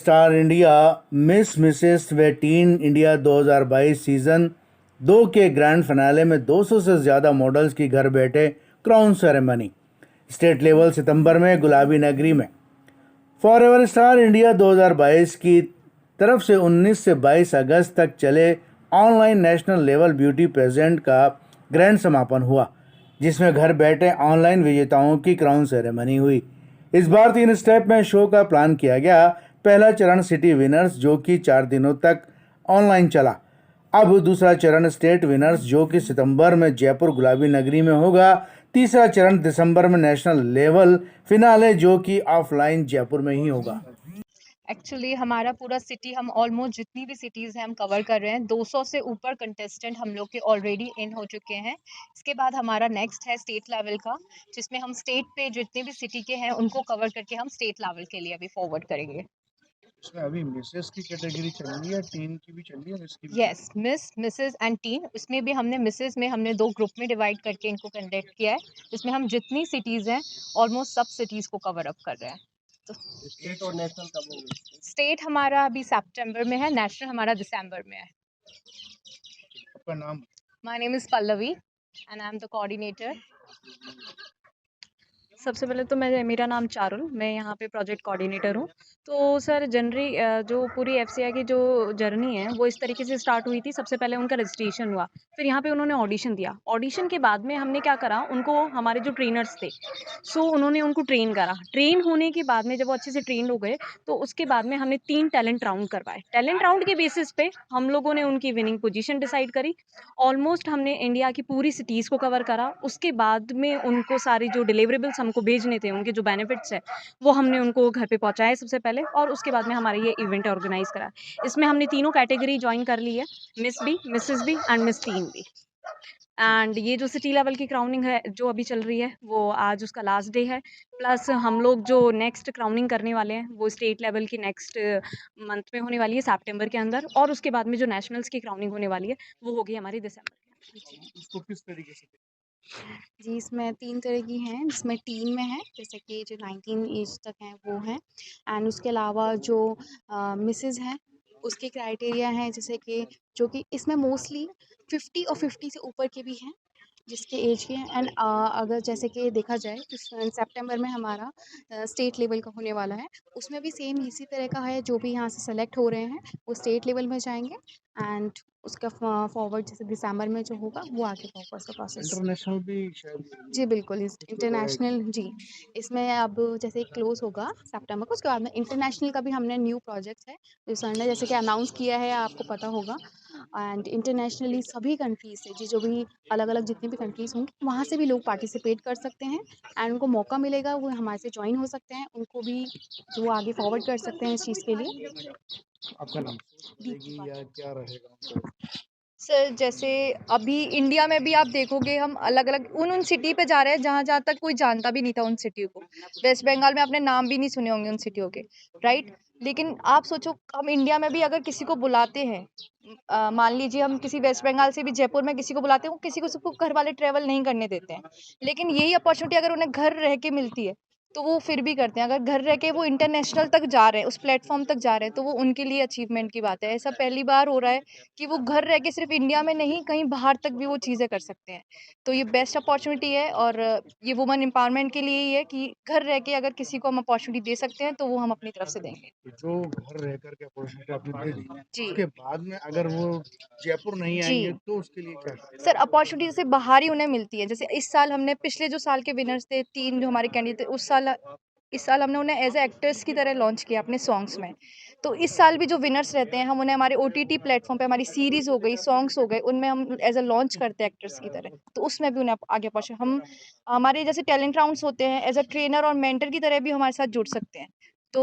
Star India miss Mrs व tin India 2022 season 2 के grand finale में 200 से ज़्यादा मॉडल्स की घर बैठे क्राउन सेरेमनी। स्टेट लेवल सितंबर में गुलाबी नगरी में। फॉरएवर स्टार इंडिया 2022 की तरफ से 19 से 22 अगस्त तक चले online national level beauty pageant का ग्रैंड समापन हुआ, जिसमें घर बैठे ऑनलाइन विजेताओं की क्राउन सेरेमनी हुई। इस बार 3 स्टेप में शो का प्लान किया गया। पहला चरण सिटी विनर्स, जो कि 4 दिनों तक ऑनलाइन चला। अब दूसरा चरण स्टेट विनर्स, जो कि सितंबर में जयपुर गुलाबी नगरी में होगा। तीसरा चरण दिसंबर में नेशनल लेवल फिनाले, जो कि ऑफलाइन जयपुर में ही होगा। एक्चुअली हमारा पूरा सिटी, हम ऑलमोस्ट जितनी भी सिटीज़ हैं हम कवर कर रहे हैं। 200 से ऊपर कंटेस्टेंट हम लोग के ऑलरेडी इन हो चुके हैं। इसके बाद हमारा नेक्स्ट है स्टेट लेवल का, जिसमें हम स्टेट पे जितने भी सिटी के हैं उनको कवर करके हम स्टेट लेवल के लिए अभी फॉरवर्ड करेंगे। इसमें अभी मिसेस की कैटेगरी चल रही है, टीन की भी चल रही है, मिस की भी। Yes, miss, Mrs and teen. उसमें भी हमने मिसेस में हमने 2 ग्रुप में डिवाइड करके इनको कंडक्ट किया है, जिसमें हम जितनी सिटीज़ हैं ऑलमोस्ट सब सिटीज़ को कवर अप कर रहे हैं। तो स्टेट और नेशनल कब होंगे? स्टेट हमारा अभी सितंबर में है, नेशनल हमारा दिसंबर में है। आपका नाम? My name is Pallavi and I am the coordinator. सबसे पहले तो मेरा नाम चारुल, मैं यहाँ पे प्रोजेक्ट कोऑर्डिनेटर हूँ। तो सर जनरली जो पूरी एफसीआई की जो जर्नी है वो इस तरीके से स्टार्ट हुई थी। सबसे पहले उनका रजिस्ट्रेशन हुआ, फिर यहाँ पे उन्होंने ऑडिशन दिया। ऑडिशन के बाद में हमने क्या करा, उनको हमारे जो ट्रेनर्स थे उन्होंने उनको ट्रेन करा। ट्रेन होने के बाद में जब वो अच्छे से ट्रेन हो गए तो उसके बाद में हमने 3 टैलेंट राउंड करवाए। टैलेंट राउंड के बेसिस पे हम लोगों ने उनकी विनिंग पोजीशन डिसाइड करी। ऑलमोस्ट हमने इंडिया की पूरी सिटीज़ को कवर करा। उसके बाद में उनको सारी जो डिलीवरेबल्स हमको भेजने थे, उनके जो बेनिफिट्स है वो हमने उनको घर पे पहुँचाए सबसे पहले, और उसके बाद में हमारा ये इवेंट ऑर्गेनाइज करा। इसमें हमने तीनों कैटेगरी ज्वाइन कर ली है, मिस भी, मिसेस भी एंड मिस टीन भी। एंड ये जो सिटी लेवल की क्राउनिंग है जो अभी चल रही है वो आज उसका लास्ट डे है। प्लस हम लोग जो नेक्स्ट क्राउनिंग करने वाले हैं वो स्टेट लेवल की नेक्स्ट मंथ में होने वाली है, सितंबर के अंदर। और उसके बाद में जो नेशनल्स की क्राउनिंग होने वाली है वो होगी हमारी दिसंबर में। इसको किस तरीके से? जी, इसमें 3 तरह की हैं, जिसमें टीन में है, जैसे कि जो 19 एज तक हैं वो हैं। एंड उसके अलावा जो मिसेज़ हैं, उसके क्राइटेरिया हैं, जैसे कि जो कि इसमें मोस्टली 50 और 50 से ऊपर के भी हैं, जिसके एज के हैं। एंड अगर जैसे कि देखा जाए तो सितंबर में हमारा स्टेट लेवल का होने वाला है। उसमें भी सेम इसी तरह का है, जो भी यहाँ से सेलेक्ट हो रहे हैं वो स्टेट लेवल में जाएँगे। एंड उसका फॉरवर्ड जैसे दिसंबर में जो होगा वो आगे होगा उसका प्रोसेस। इंटरनेशनल भी शायद। जी बिल्कुल, इस इंटरनेशनल जी, इसमें अब जैसे क्लोज़ होगा सितंबर को, उसके बाद में इंटरनेशनल का भी हमने न्यू प्रोजेक्ट है, जो सर ने जैसे कि अनाउंस किया है, आपको पता होगा। एंड इंटरनेशनली सभी कंट्रीज़ से जो भी अलग-अलग जितनी भी कंट्रीज़ होंगी, वहाँ से भी लोग पार्टिसिपेट कर सकते हैं। एंड उनको मौका मिलेगा, वो हमारे से जॉइन हो सकते हैं, उनको भी जो आगे फॉरवर्ड कर सकते हैं इस चीज़ के लिए। आपका नाम? दीप्ति पाठक। या क्या रहेगा उनका? सर जैसे अभी इंडिया में भी आप देखोगे हम अलग-अलग उन सिटी पे जा रहे हैं जहाँ-जहाँ तक कोई जानता भी नहीं था उन सिटियों को। वेस्ट बंगाल में आपने नाम भी नहीं सुने होंगे उन सिटियों के, राइट? लेकिन आप सोचो, हम इंडिया में भी अगर किसी को बुलाते हैं, मान लीजिए हम किसी वेस्ट बंगाल से भी जयपुर में किसी को बुलाते हैं, वो किसी को सबको घर वाले ट्रैवल नहीं करने देते हैं। लेकिन यही अपॉर्च्युनिटी अगर उन्हें घर रह के मिलती है, तो वो फिर भी करते हैं। अगर घर रह के वो इंटरनेशनल तक जा रहे हैं, उस प्लेटफ़ॉर्म तक जा रहे हैं, तो वो उनके लिए अचीवमेंट की बात है। ऐसा पहली बार हो रहा है कि वो घर रह के सिर्फ इंडिया में नहीं, कहीं बाहर तक भी वो चीज़ें कर सकते हैं। तो ये बेस्ट अपॉर्च्युनिटी है, और ये वुमन एम्पावरमेंट के लिए ही है कि घर रह के अगर किसी को हम अपॉर्च्युनिटी दे सकते हैं, तो वो हम अपनी तरफ से देंगे। जो घर रह कर के अपॉर्चुनिटी आपने दे दी, जी। उसके बाद में अगर वो जयपुर नहीं जी। आएंगे तो उसके लिए क्या करें? सर अपॉर्च्युनिटी जैसे बाहर ही उन्हें मिलती है। जैसे इस साल हमने पिछले जो साल के विनर्स थे, 3 जो हमारे कैंडिडेट थे, इस साल हमने उन्हें एज़ अ एक्टर्स की तरह लॉन्च किया अपने सॉन्ग्स में। तो इस साल भी जो विनर्स रहते हैं, हम उन्हें हमारे ओटीटी प्लेटफ़ॉर्म पे हमारी सीरीज़ हो गई, सॉन्ग्स हो गए, उनमें हम एज़ अ लॉन्च करते हैं एक्टर्स की तरह। तो उसमें भी उन्हें आगे हम हमारे जैसे टैलेंट राउंड्स होते हैं, एज़ अ ट्रेनर और मेंटर की तरह भी हमारे साथ जुड़ सकते हैं। तो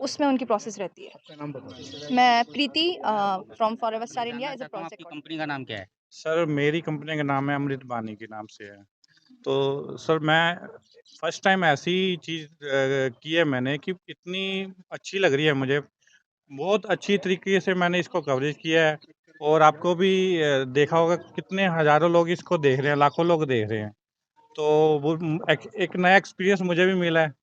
उसमें उनकी प्रोसेस रहती है। आपका नाम बता दीजिए। मैं प्रीति फ्रॉम फॉरएवर मैं स्टार इंडिया जानना एज़ अ चाहता हूँ आपकी प्रोजेक्ट। कंपनी का नाम क्या है? सर मेरी कंपनी का नाम है अमृत बानी के नाम से है। तो सर मैं फर्स्ट टाइम ऐसी चीज़ की है मैंने कि इतनी अच्छी लग रही है मुझे। बहुत अच्छी तरीके से मैंने इसको कवरेज किया है, और आपको भी देखा होगा कितने हज़ारों लोग इसको देख रहे हैं, लाखों लोग देख रहे हैं। तो वो एक नया एक्सपीरियंस मुझे भी मिला है।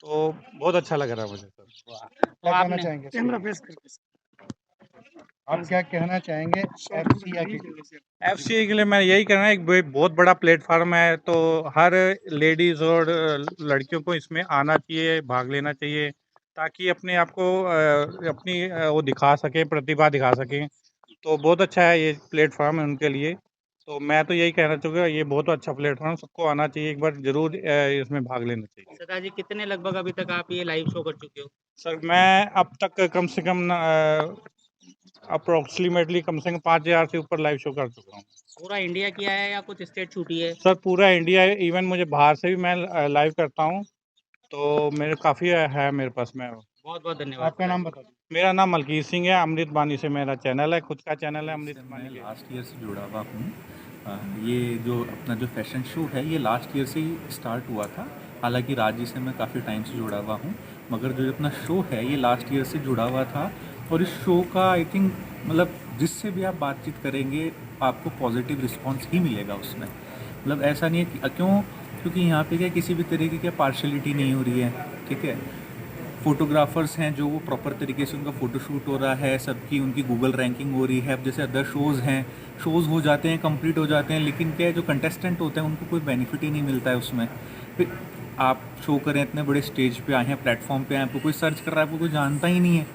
तो बहुत अच्छा लग रहा है मुझे सर। क्या कहना आपने चाहेंगे कैमरा इसके लिए? फेस करके आप क्या कहना चाहेंगे एफसीआई के लिए? एफसीए के लिए मैं यही कहना है, एक बहुत बड़ा प्लेटफार्म है, तो हर लेडीज और लड़कियों को इसमें आना चाहिए, भाग लेना चाहिए, ताकि अपने आप को अपनी वो दिखा सकें, प्रतिभा दिखा सकें। तो बहुत अच्छा है ये प्लेटफार्म है उनके लिए। तो मैं तो यही कहना चाहूँगा, ये बहुत अच्छा प्लेटफार्म, सबको आना चाहिए, एक बार जरूर इसमें भाग लेना चाहिए। सरदार जी कितने लगभग अभी तक आप ये लाइव शो कर चुके हो? सर मैं अब तक कम से कम अप्रोक्सीमेटली कम से कम 5,000 से ऊपर लाइव शो कर चुका हूँ। पूरा इंडिया किया है या कुछ स्टेट छूटी है? सर पूरा इंडिया, इवन मुझे बाहर से भी मैं लाइव करता हूँ, तो मेरे काफ़ी है मेरे पास में। बहुत बहुत धन्यवाद। आपका नाम बता दीजिए। मेरा नाम मलकीत सिंह है, अमृत बानी से मेरा चैनल है, खुद का चैनल है अमृत मैं बानी के। लास्ट ईयर से जुड़ा हुआ हूँ। ये जो अपना जो फैशन शो है ये लास्ट ईयर से ही स्टार्ट हुआ था। हालांकि राजी से मैं काफ़ी टाइम से जुड़ा हुआ हूँ, मगर जो अपना शो है ये लास्ट ईयर से जुड़ा हुआ था। और इस शो का आई थिंक मतलब जिससे भी आप बातचीत करेंगे आपको पॉजिटिव रिस्पांस ही मिलेगा उसमें। मतलब ऐसा नहीं है कि क्योंकि यहाँ पे क्या किसी भी तरीके की पार्शलिटी नहीं हो रही है, ठीक है। फ़ोटोग्राफ़र्स हैं जो वो प्रॉपर तरीके से उनका फ़ोटोशूट हो रहा है, सबकी उनकी गूगल रैंकिंग हो रही है। अब जैसे अदर शोज़ हैं, शोज़ हो जाते हैं, कंप्लीट हो जाते हैं, लेकिन क्या है जो कंटेस्टेंट होते हैं उनको कोई बेनिफिट ही नहीं मिलता है उसमें। फिर आप शो करें, इतने बड़े स्टेज पे आए हैं, प्लेटफॉर्म पे आए हैं, आपको कोई सर्च कर रहा है, आपको कोई जानता ही नहीं है।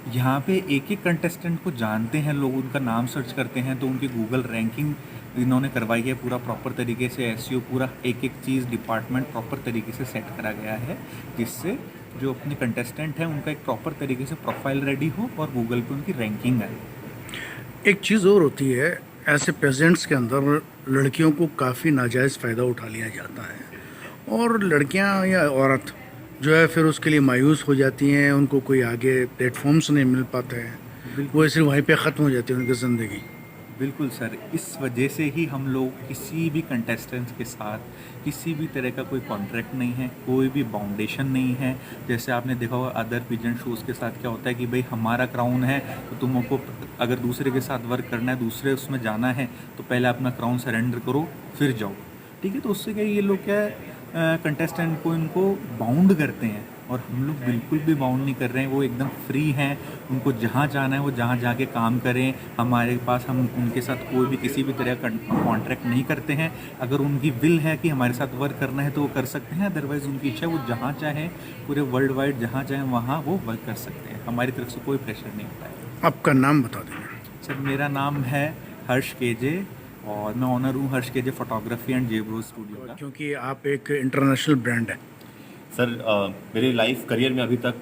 यहाँ पे एक एक कंटेस्टेंट को जानते हैं लोग, उनका नाम सर्च करते हैं, तो उनकी गूगल रैंकिंग इन्होंने करवाई है पूरा प्रॉपर तरीके से। एसईओ पूरा एक एक चीज़ डिपार्टमेंट प्रॉपर तरीके से सेट करा गया है, जिससे जो अपने कंटेस्टेंट हैं उनका एक प्रॉपर तरीके से प्रोफाइल रेडी हो और गूगल पे उनकी रैंकिंग आए। एक चीज़ और होती है, ऐसे प्रेजेंट्स के अंदर लड़कियों को काफ़ी नाजायज़ फ़ायदा उठा लिया जाता है और लड़कियां या औरत जो है फिर उसके लिए मायूस हो जाती हैं, उनको कोई आगे प्लेटफॉर्म्स नहीं मिल पाते हैं, वो सिर्फ वहीं पे ख़त्म हो जाती है उनकी ज़िंदगी। बिल्कुल सर, इस वजह से ही हम लोग किसी भी कंटेस्टेंट्स के साथ किसी भी तरह का कोई कॉन्ट्रैक्ट नहीं है, कोई भी बाउंडेशन नहीं है। जैसे आपने देखा होगा अदर पिजन शोज़ के साथ क्या होता है कि भाई हमारा क्राउन है तो तुमको अगर दूसरे के साथ वर्क करना है, दूसरे उसमें जाना है तो पहले अपना क्राउन सरेंडर करो फिर जाओ, ठीक है। तो उससे क्या ये लोग क्या कंटेस्टेंट को इनको बाउंड करते हैं, और हम लोग बिल्कुल भी बाउंड नहीं कर रहे हैं। वो एकदम फ्री हैं, उनको जहाँ जाना है वो जहाँ जाके काम करें। हमारे पास हम उनके साथ कोई भी किसी भी तरह का कॉन्ट्रैक्ट नहीं करते हैं। अगर उनकी विल है कि हमारे साथ वर्क करना है तो वो कर सकते हैं, अदरवाइज़ उनकी इच्छा है वो जहाँ चाहें पूरे वर्ल्ड वाइड जहाँ चाहें वहाँ वो वर्क कर सकते हैं। हमारी तरफ से कोई प्रेशर नहीं होता है। आपका नाम बता दीजिए। सर मेरा नाम है हर्ष केजे और मैं ऑनर हूँ हर्ष केजे फोटोग्राफी एंड जेब्रो स्टूडियो का। क्योंकि आप एक इंटरनेशनल ब्रांड है। सर मेरे लाइफ करियर में अभी तक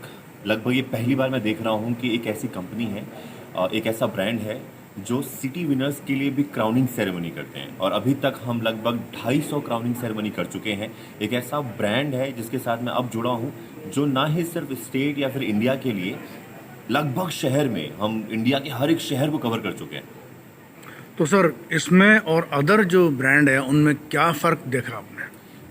लगभग ये पहली बार मैं देख रहा हूँ कि एक ऐसी कंपनी है, एक ऐसा ब्रांड है जो सिटी विनर्स के लिए भी क्राउनिंग सेरेमनी करते हैं, और अभी तक हम लगभग 250 क्राउनिंग सेरेमनी कर चुके हैं। एक ऐसा ब्रांड है जिसके साथ मैं अब जुड़ा हूँ, जो ना ही सिर्फ स्टेट या फिर इंडिया के लिए, लगभग शहर में हम इंडिया के हर एक शहर को कवर कर चुके हैं। तो सर इसमें और अदर जो ब्रांड है उनमें क्या फ़र्क देखा आपने?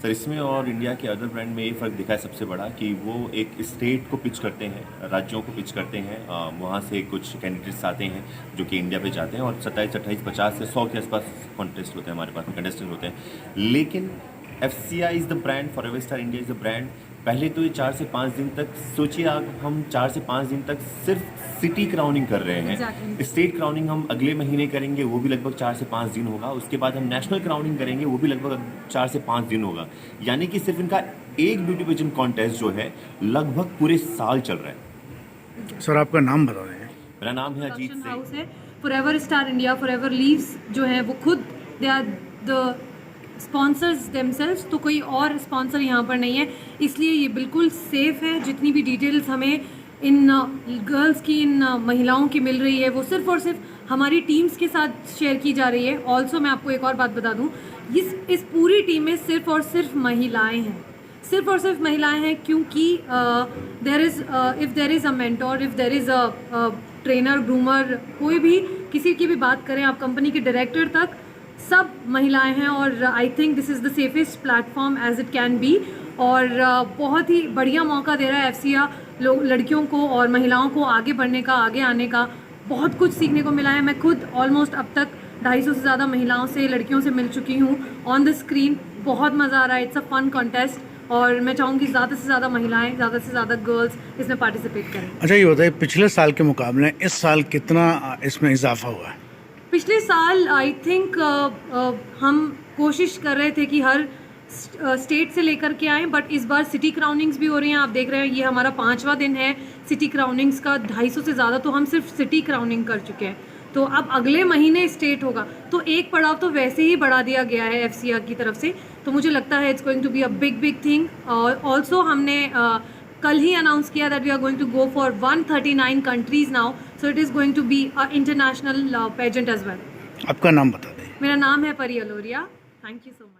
सर इसमें और इंडिया के अदर ब्रांड में ये फ़र्क दिखा है सबसे बड़ा कि वो एक स्टेट को पिच करते हैं, राज्यों को पिच करते हैं, वहाँ से कुछ कैंडिडेट्स आते हैं जो कि इंडिया पे जाते हैं, और 27, 28, 50 से 100 के आसपास कॉन्टेस्ट होते हैं, हमारे पास में कंटेस्टेंट होते हैं। लेकिन FCI is the brand, forever star India is the brand. पहले तो ये 4 से 5 दिन तक सोचिए आप, हम 4 से 5 दिन तक सिर्फ सिटी क्राउनिंग कर रहे हैं। स्टेट क्राउनिंग हम अगले महीने करेंगे, वो भी लगभग 4 से 5 दिन होगा। उसके बाद हम नेशनल क्राउनिंग करेंगे, वो भी लगभग 4 से 5 दिन होगा। यानी कि सिर्फ इनका एक ब्यूटी पेजेंट कॉन्टेस्ट जो है लगभग पूरे साल चल रहा है। सर आपका नाम बता दें। मेरा नाम है अजीत प्रोडक्शन हाउस सिंह। है forever star India, forever leaves जो है वो खुद they are the sponsors themselves, तो कोई और स्पॉन्सर यहाँ पर नहीं है, इसलिए ये बिल्कुल सेफ़ है। जितनी भी डिटेल्स हमें इन गर्ल्स की, इन महिलाओं की मिल रही है, वो सिर्फ़ और सिर्फ हमारी टीम्स के साथ शेयर की जा रही है। ऑल्सो मैं आपको एक और बात बता दूँ, इस पूरी टीम में सिर्फ़ और सिर्फ महिलाएँ हैं, सिर्फ और सिर्फ महिलाएं हैं, क्योंकि if there is a mentor, if there is a trainer, groomer, कोई भी किसी की भी बात करें आप, कंपनी के डायरेक्टर तक, सब महिलाएं हैं। और I think this is the safest platform as it can be. और बहुत ही बढ़िया मौका दे रहा है FCI लड़कियों को और महिलाओं को आगे बढ़ने का, आगे आने का। बहुत कुछ सीखने को मिला है। मैं खुद ऑलमोस्ट अब तक 250 से ज़्यादा महिलाओं से, लड़कियों से मिल चुकी हूँ ऑन द स्क्रीन। बहुत मज़ा आ रहा है, इट्स अ फन कॉन्टेस्ट। और मैं चाहूँगी ज़्यादा से ज़्यादा महिलाएं, ज़्यादा से ज़्यादा गर्ल्स इसमें पार्टिसिपेट करें। अच्छा ये बताइए, पिछले साल के मुकाबले इस साल कितना इसमें इजाफा हुआ है? पिछले साल आई थिंक हम कोशिश कर रहे थे कि हर स्टेट से लेकर के आएँ, बट इस बार सिटी क्राउनिंग्स भी हो रही हैं। आप देख रहे हैं ये हमारा 5वां दिन है सिटी क्राउनिंग्स का, 250 से ज़्यादा तो हम सिर्फ सिटी क्राउनिंग कर चुके हैं। तो अब अगले महीने स्टेट होगा, तो एक पड़ाव तो वैसे ही बढ़ा दिया गया है एफसीआर की तरफ से। तो मुझे लगता है it's going to be a big thing. और ऑल्सो हमने कल ही अनाउंस किया that we are going to go for 139 countries now, so it is going to be a international pageant as well. आपका नाम बता दें। मेरा नाम है Pari Aloria. Thank you so much.